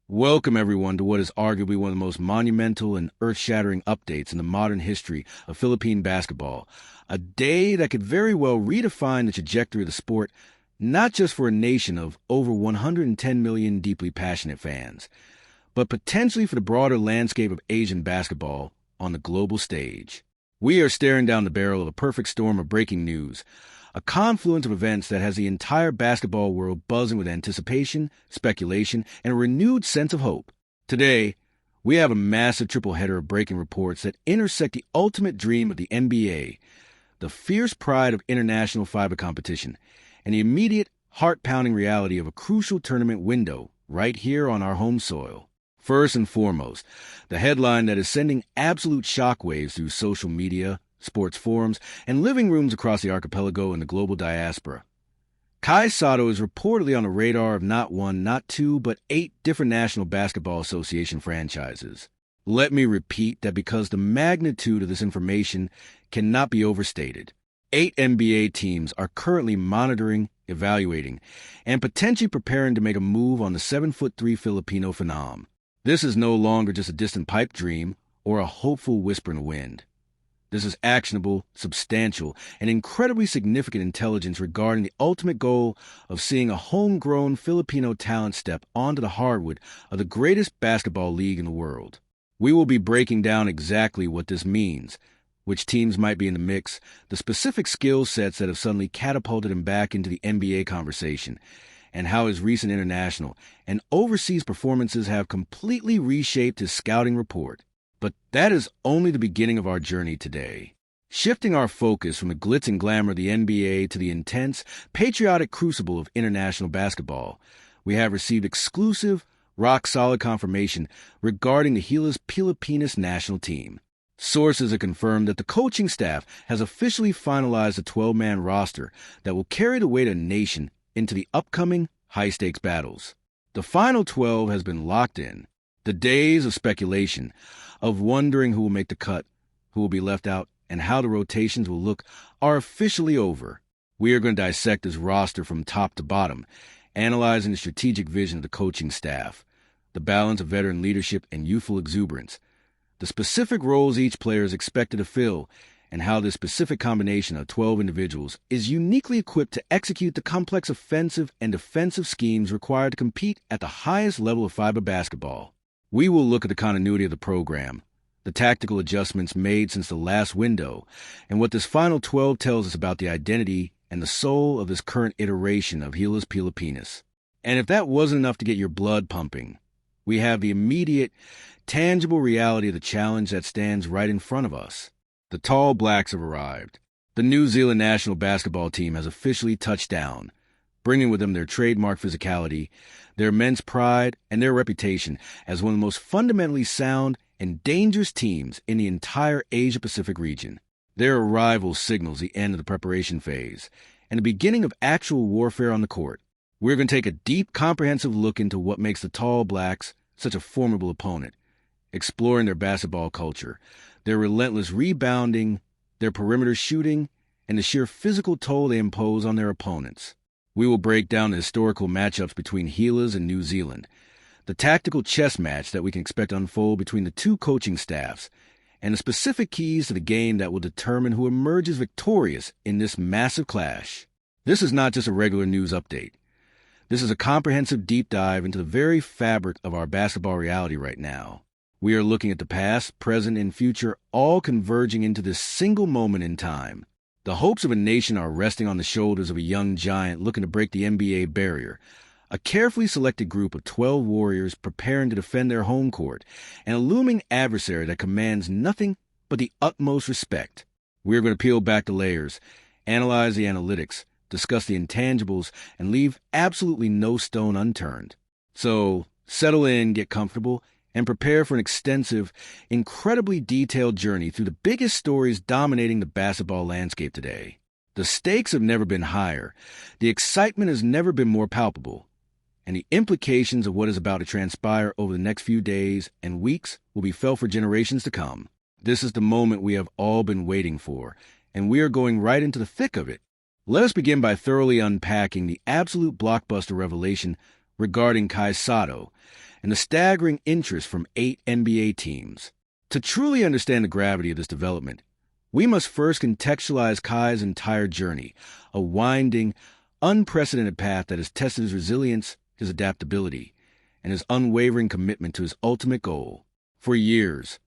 Welcome, everyone, to what is arguably one of the most monumental and earth-shattering updates in the modern history of Philippine basketball. A day that could very well redefine the trajectory of the sport, not just for a nation of over 110 million deeply passionate fans, but potentially for the broader landscape of Asian basketball on the global stage. We are staring down the barrel of a perfect storm of breaking news, a confluence of events that has the entire basketball world buzzing with anticipation, speculation, and a renewed sense of hope. Today, we have a massive triple header of breaking reports that intersect the ultimate dream of the NBA, the fierce pride of international FIBA competition, and the immediate, heart-pounding reality of a crucial tournament window right here on our home soil. First and foremost, the headline that is sending absolute shockwaves through social media, sports forums, and living rooms across the archipelago and the global diaspora. Kai Sotto is reportedly on the radar of not one, not two, but 8 different National Basketball Association franchises. Let me repeat that because the magnitude of this information cannot be overstated. 8 NBA teams are currently monitoring, evaluating, and potentially preparing to make a move on the 7'3" Filipino phenom. This is no longer just a distant pipe dream or a hopeful whisper in the wind. This is actionable, substantial, and incredibly significant intelligence regarding the ultimate goal of seeing a homegrown Filipino talent step onto the hardwood of the greatest basketball league in the world. We will be breaking down exactly what this means, which teams might be in the mix, the specific skill sets that have suddenly catapulted him back into the NBA conversation, and how his recent international and overseas performances have completely reshaped his scouting report. But that is only the beginning of our journey today. Shifting our focus from the glitz and glamour of the NBA to the intense, patriotic crucible of international basketball, we have received exclusive, rock-solid confirmation regarding the Gilas Pilipinas national team. Sources have confirmed that the coaching staff has officially finalized a 12-man roster that will carry the weight of the nation into the upcoming high-stakes battles. The final 12 has been locked in. The days of speculation, of wondering who will make the cut, who will be left out, and how the rotations will look are officially over. We are going to dissect this roster from top to bottom, analyzing the strategic vision of the coaching staff, the balance of veteran leadership and youthful exuberance, the specific roles each player is expected to fill, and how this specific combination of 12 individuals is uniquely equipped to execute the complex offensive and defensive schemes required to compete at the highest level of FIBA basketball. We will look at the continuity of the program, the tactical adjustments made since the last window, and what this final 12 tells us about the identity and the soul of this current iteration of Gilas Pilipinas. And if that wasn't enough to get your blood pumping, we have the immediate, tangible reality of the challenge that stands right in front of us. The TallBlacks have arrived. The New Zealand national basketball team has officially touched down, bringing with them their trademark physicality, their immense pride, and their reputation as one of the most fundamentally sound and dangerous teams in the entire Asia-Pacific region. Their arrival signals the end of the preparation phase and the beginning of actual warfare on the court. We're going to take a deep, comprehensive look into what makes the TallBlacks such a formidable opponent, exploring their basketball culture, their relentless rebounding, their perimeter shooting, and the sheer physical toll they impose on their opponents. We will break down the historical matchups between Gilas and New Zealand, the tactical chess match that we can expect to unfold between the two coaching staffs, and the specific keys to the game that will determine who emerges victorious in this massive clash. This is not just a regular news update. This is a comprehensive deep dive into the very fabric of our basketball reality right now. We are looking at the past, present, and future all converging into this single moment in time. The hopes of a nation are resting on the shoulders of a young giant looking to break the NBA barrier, a carefully selected group of 12 warriors preparing to defend their home court, and a looming adversary that commands nothing but the utmost respect. We are going to peel back the layers, analyze the analytics, discuss the intangibles, and leave absolutely no stone unturned. So, settle in, get comfortable, and prepare for an extensive, incredibly detailed journey through the biggest stories dominating the basketball landscape today. The stakes have never been higher, the excitement has never been more palpable, and the implications of what is about to transpire over the next few days and weeks will be felt for generations to come. This is the moment we have all been waiting for, and we are going right into the thick of it. Let us begin by thoroughly unpacking the absolute blockbuster revelation regarding Kai Sotto, and the staggering interest from 8 NBA teams. To truly understand the gravity of this development, we must first contextualize Kai's entire journey, a winding, unprecedented path that has tested his resilience, his adaptability, and his unwavering commitment to his ultimate goal. For years,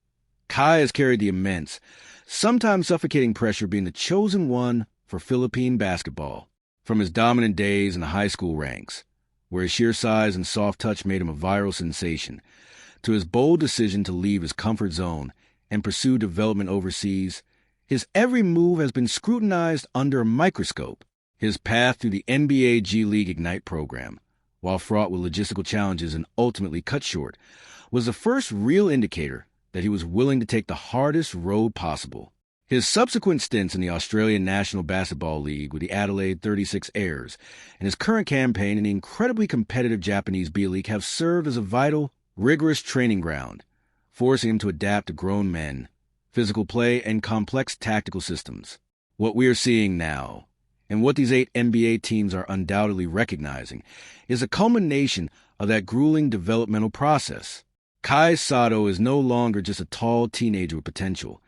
Kai has carried the immense, sometimes suffocating pressure of being the chosen one for Philippine basketball. From his dominant days in the high school ranks, where his sheer size and soft touch made him a viral sensation, to his bold decision to leave his comfort zone and pursue development overseas, his every move has been scrutinized under a microscope. His path through the NBA G League Ignite program, while fraught with logistical challenges and ultimately cut short, was the first real indicator that he was willing to take the hardest road possible. His subsequent stints in the Australian National Basketball League with the Adelaide 36 Airs and his current campaign in the incredibly competitive Japanese B League have served as a vital, rigorous training ground, forcing him to adapt to grown men, physical play, and complex tactical systems. What we are seeing now, and what these 8 NBA teams are undoubtedly recognizing, is a culmination of that grueling developmental process. Kai Sotto is no longer just a tall teenager with potential.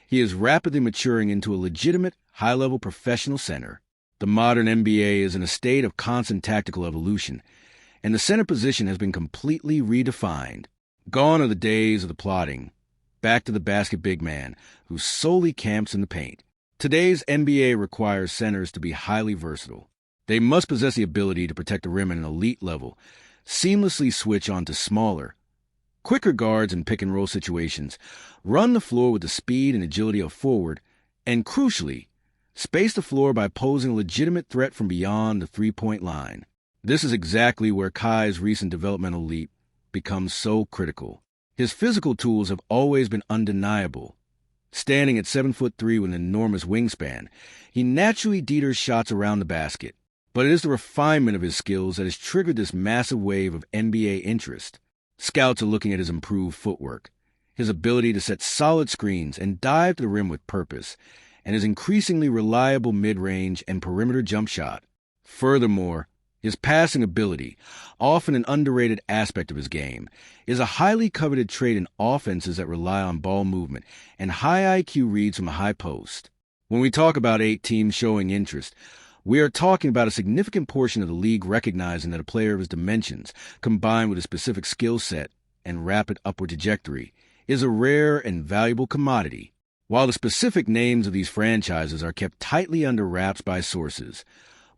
He is rapidly maturing into a legitimate, high-level professional center. The modern NBA is in a state of constant tactical evolution, and the center position has been completely redefined. Gone are the days of the plotting, back to the basket big man who solely camps in the paint. Today's NBA requires centers to be highly versatile. They must possess the ability to protect the rim at an elite level, seamlessly switch onto smaller, quicker guards in pick-and-roll situations, run the floor with the speed and agility of forward, and crucially, space the floor by posing a legitimate threat from beyond the three-point line. This is exactly where Kai's recent developmental leap becomes so critical. His physical tools have always been undeniable. Standing at 7'3" with an enormous wingspan, he naturally deters shots around the basket. But it is the refinement of his skills that has triggered this massive wave of NBA interest. Scouts are looking at his improved footwork, his ability to set solid screens and dive to the rim with purpose, and his increasingly reliable mid-range and perimeter jump shot. Furthermore, his passing ability, often an underrated aspect of his game, is a highly coveted trait in offenses that rely on ball movement and high IQ reads from the high post. When we talk about 8 teams showing interest, we are talking about a significant portion of the league recognizing that a player of his dimensions, combined with a specific skill set and rapid upward trajectory, is a rare and valuable commodity. While the specific names of these franchises are kept tightly under wraps by sources,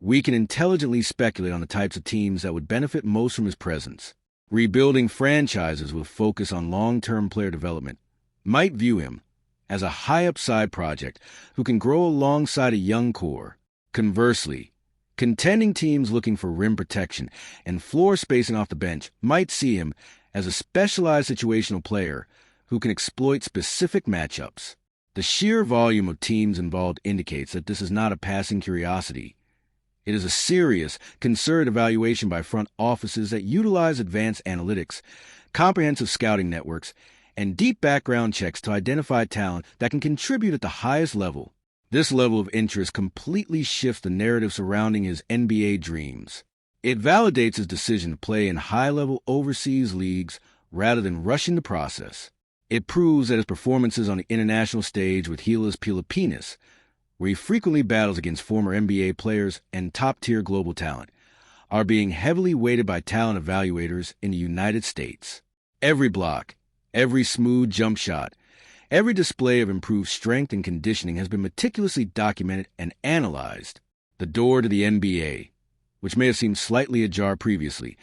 we can intelligently speculate on the types of teams that would benefit most from his presence. Rebuilding franchises with focus on long-term player development might view him as a high-upside project who can grow alongside a young core. Conversely, contending teams looking for rim protection and floor spacing off the bench might see him as a specialized situational player who can exploit specific matchups. The sheer volume of teams involved indicates that this is not a passing curiosity. It is a serious, concerted evaluation by front offices that utilize advanced analytics, comprehensive scouting networks, and deep background checks to identify talent that can contribute at the highest level. This level of interest completely shifts the narrative surrounding his NBA dreams. It validates his decision to play in high-level overseas leagues rather than rushing the process. It proves that his performances on the international stage with Gilas Pilipinas, where he frequently battles against former NBA players and top-tier global talent, are being heavily weighted by talent evaluators in the United States. Every block, every smooth jump shot, every display of improved strength and conditioning has been meticulously documented and analyzed. The door to the NBA, which may have seemed slightly ajar previously,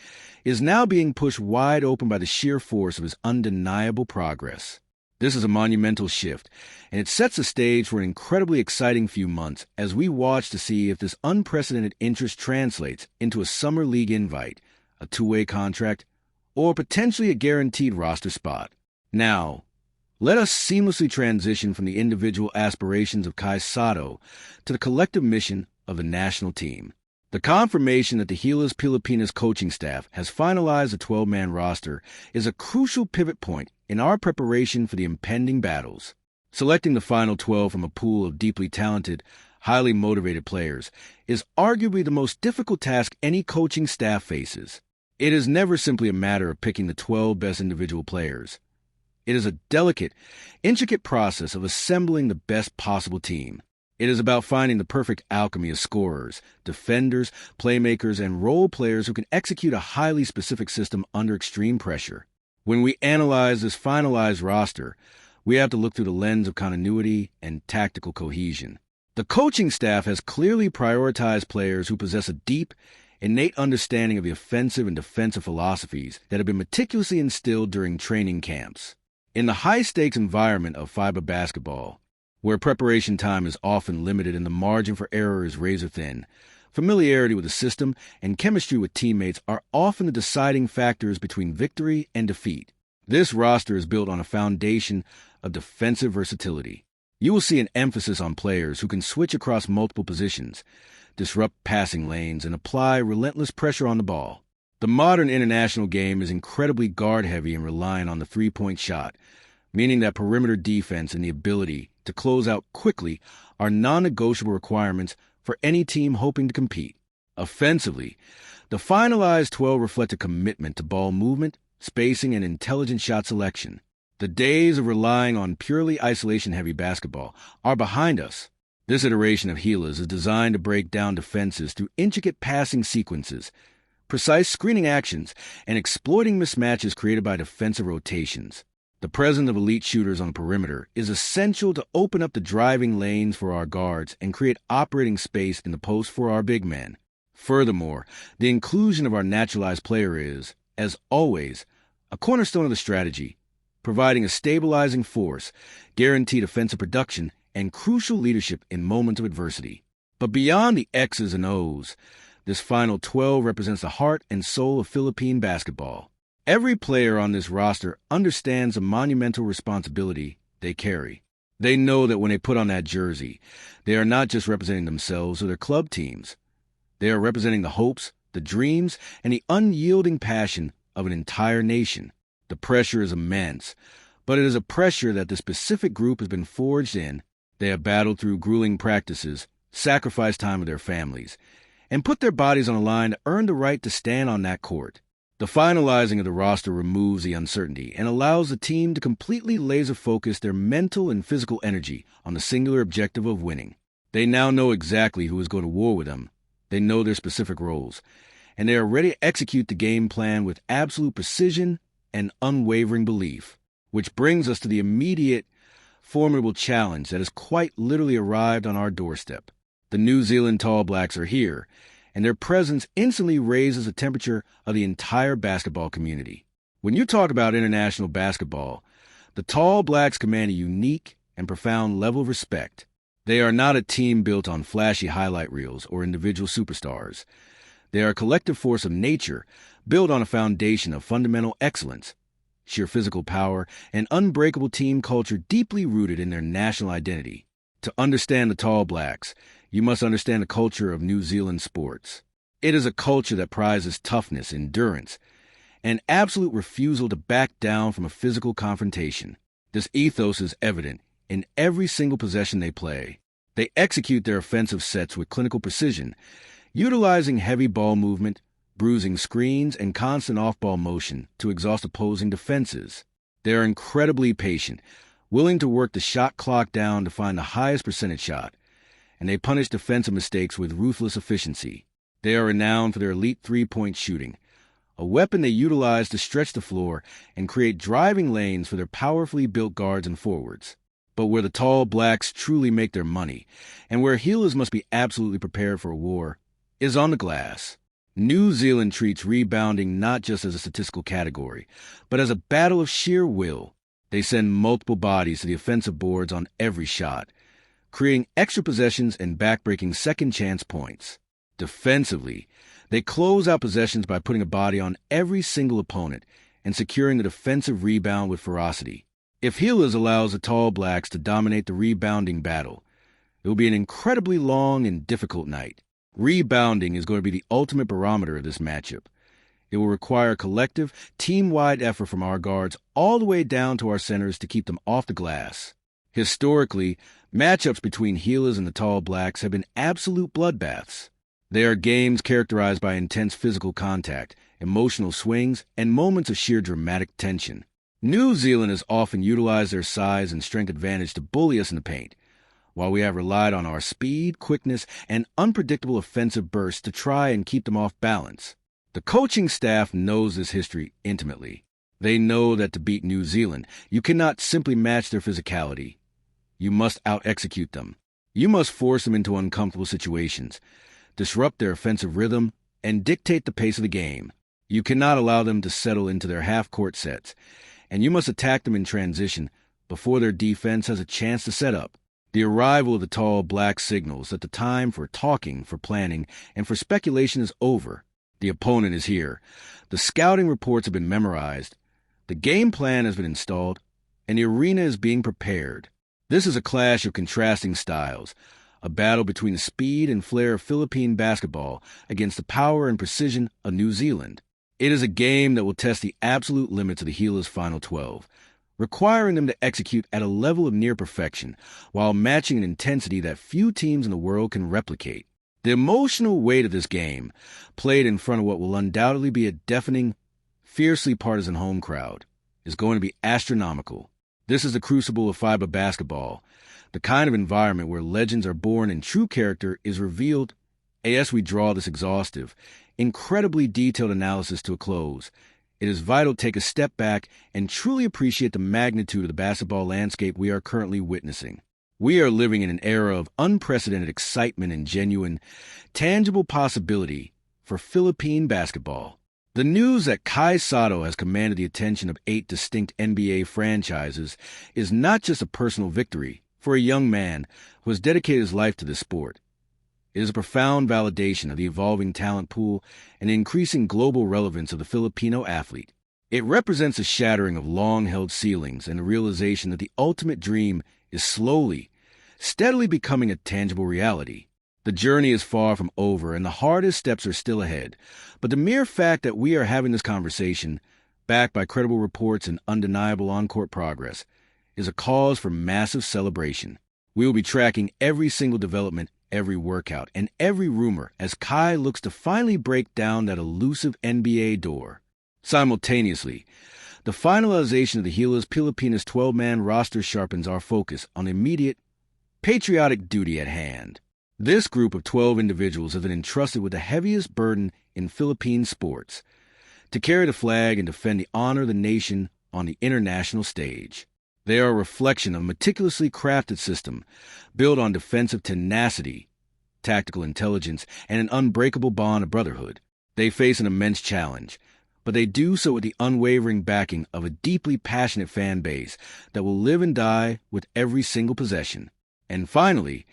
is now being pushed wide open by the sheer force of his undeniable progress. This is a monumental shift, and it sets the stage for an incredibly exciting few months as we watch to see if this unprecedented interest translates into a summer league invite, a two-way contract, or potentially a guaranteed roster spot. Now, let us seamlessly transition from the individual aspirations of Kai Sotto to the collective mission of the national team. The confirmation that the Gilas Pilipinas coaching staff has finalized a 12-man roster is a crucial pivot point in our preparation for the impending battles. Selecting the final 12 from a pool of deeply talented, highly motivated players is arguably the most difficult task any coaching staff faces. It is never simply a matter of picking the 12 best individual players. It is a delicate, intricate process of assembling the best possible team. It is about finding the perfect alchemy of scorers, defenders, playmakers, and role players who can execute a highly specific system under extreme pressure. When we analyze this finalized roster, we have to look through the lens of continuity and tactical cohesion. The coaching staff has clearly prioritized players who possess a deep, innate understanding of the offensive and defensive philosophies that have been meticulously instilled during training camps. In the high-stakes environment of FIBA basketball, where preparation time is often limited and the margin for error is razor-thin, familiarity with the system and chemistry with teammates are often the deciding factors between victory and defeat. This roster is built on a foundation of defensive versatility. You will see an emphasis on players who can switch across multiple positions, disrupt passing lanes, and apply relentless pressure on the ball. The modern international game is incredibly guard-heavy and reliant on the three-point shot, meaning that perimeter defense and the ability to close out quickly are non-negotiable requirements for any team hoping to compete. Offensively, the finalized 12 reflect a commitment to ball movement, spacing, and intelligent shot selection. The days of relying on purely isolation-heavy basketball are behind us. This iteration of Gilas is designed to break down defenses through intricate passing sequences, precise screening actions, and exploiting mismatches created by defensive rotations. The presence of elite shooters on the perimeter is essential to open up the driving lanes for our guards and create operating space in the post for our big men. Furthermore, the inclusion of our naturalized player is, as always, a cornerstone of the strategy, providing a stabilizing force, guaranteed offensive production, and crucial leadership in moments of adversity. But beyond the X's and O's, this final 12 represents the heart and soul of Philippine basketball. Every player on this roster understands the monumental responsibility they carry. They know that when they put on that jersey, they are not just representing themselves or their club teams. They are representing the hopes, the dreams, and the unyielding passion of an entire nation. The pressure is immense, but it is a pressure that the specific group has been forged in. They have battled through grueling practices, sacrificed time with their families, and put their bodies on the line to earn the right to stand on that court. The finalizing of the roster removes the uncertainty and allows the team to completely laser-focus their mental and physical energy on the singular objective of winning. They now know exactly who is going to war with them. They know their specific roles, and they are ready to execute the game plan with absolute precision and unwavering belief. Which brings us to the immediate, formidable challenge that has quite literally arrived on our doorstep. The New Zealand TallBlacks are here, and their presence instantly raises the temperature of the entire basketball community. When you talk about international basketball, the TallBlacks command a unique and profound level of respect. They are not a team built on flashy highlight reels or individual superstars. They are a collective force of nature, built on a foundation of fundamental excellence, sheer physical power, and unbreakable team culture deeply rooted in their national identity. To understand the TallBlacks, you must understand the culture of New Zealand sports. It is a culture that prizes toughness, endurance, and absolute refusal to back down from a physical confrontation. This ethos is evident in every single possession they play. They execute their offensive sets with clinical precision, utilizing heavy ball movement, bruising screens, and constant off-ball motion to exhaust opposing defenses. They are incredibly patient, willing to work the shot clock down to find the highest percentage shot, and they punish defensive mistakes with ruthless efficiency. They are renowned for their elite three-point shooting, a weapon they utilize to stretch the floor and create driving lanes for their powerfully built guards and forwards. But where the TallBlacks truly make their money, and where Gilas must be absolutely prepared for a war, is on the glass. New Zealand treats rebounding not just as a statistical category, but as a battle of sheer will. They send multiple bodies to the offensive boards on every shot, creating extra possessions and backbreaking second-chance points. Defensively, they close out possessions by putting a body on every single opponent and securing the defensive rebound with ferocity. If Gilas allows the TallBlacks to dominate the rebounding battle, it will be an incredibly long and difficult night. Rebounding is going to be the ultimate barometer of this matchup. It will require a collective, team-wide effort from our guards all the way down to our centers to keep them off the glass. Historically, matchups between Gilas and the TallBlacks have been absolute bloodbaths. They are games characterized by intense physical contact, emotional swings, and moments of sheer dramatic tension. New Zealand has often utilized their size and strength advantage to bully us in the paint, while we have relied on our speed, quickness, and unpredictable offensive bursts to try and keep them off balance. The coaching staff knows this history intimately. They know that to beat New Zealand, you cannot simply match their physicality. You must out-execute them. You must force them into uncomfortable situations, disrupt their offensive rhythm, and dictate the pace of the game. You cannot allow them to settle into their half-court sets, and you must attack them in transition before their defense has a chance to set up. The arrival of the TallBlacks signals that the time for talking, for planning, and for speculation is over. The opponent is here. The scouting reports have been memorized. The game plan has been installed, and the arena is being prepared. This is a clash of contrasting styles, a battle between the speed and flair of Philippine basketball against the power and precision of New Zealand. It is a game that will test the absolute limits of the Gilas' Final 12, requiring them to execute at a level of near perfection while matching an intensity that few teams in the world can replicate. The emotional weight of this game, played in front of what will undoubtedly be a deafening, fiercely partisan home crowd, is going to be astronomical. This is the crucible of FIBA basketball, the kind of environment where legends are born and true character is revealed. As we draw this exhaustive, incredibly detailed analysis to a close, it is vital to take a step back and truly appreciate the magnitude of the basketball landscape we are currently witnessing. We are living in an era of unprecedented excitement and genuine, tangible possibility for Philippine basketball. The news that Sotto has commanded the attention of 8 distinct NBA franchises is not just a personal victory for a young man who has dedicated his life to this sport. It is a profound validation of the evolving talent pool and the increasing global relevance of the Filipino athlete. It represents a shattering of long-held ceilings and the realization that the ultimate dream is slowly, steadily becoming a tangible reality. The journey is far from over and the hardest steps are still ahead, but the mere fact that we are having this conversation, backed by credible reports and undeniable on-court progress, is a cause for massive celebration. We will be tracking every single development, every workout, and every rumor as Kai looks to finally break down that elusive NBA door. Simultaneously, the finalization of the Gilas Pilipinas 12-man roster sharpens our focus on the immediate, patriotic duty at hand. This group of 12 individuals has been entrusted with the heaviest burden in Philippine sports, to carry the flag and defend the honor of the nation on the international stage. They are a reflection of a meticulously crafted system built on defensive tenacity, tactical intelligence, and an unbreakable bond of brotherhood. They face an immense challenge, but they do so with the unwavering backing of a deeply passionate fan base that will live and die with every single possession. And finally,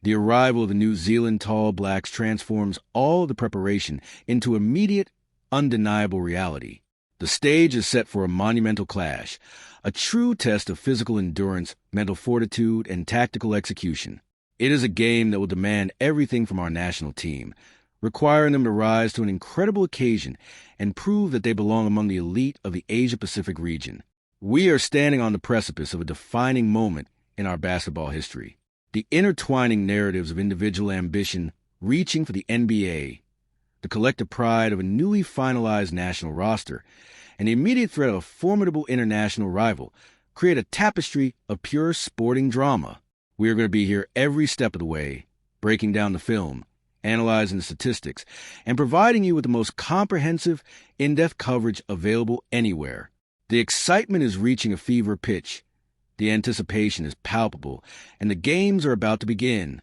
the arrival of the New Zealand TallBlacks transforms all the preparation into immediate, undeniable reality. The stage is set for a monumental clash, a true test of physical endurance, mental fortitude, and tactical execution. It is a game that will demand everything from our national team, requiring them to rise to an incredible occasion and prove that they belong among the elite of the Asia-Pacific region. We are standing on the precipice of a defining moment in our basketball history. The intertwining narratives of individual ambition reaching for the NBA, the collective pride of a newly finalized national roster, and the immediate threat of a formidable international rival create a tapestry of pure sporting drama. We are going to be here every step of the way, breaking down the film, analyzing the statistics, and providing you with the most comprehensive, in-depth coverage available anywhere. The excitement is reaching a fever pitch. The anticipation is palpable, and the games are about to begin.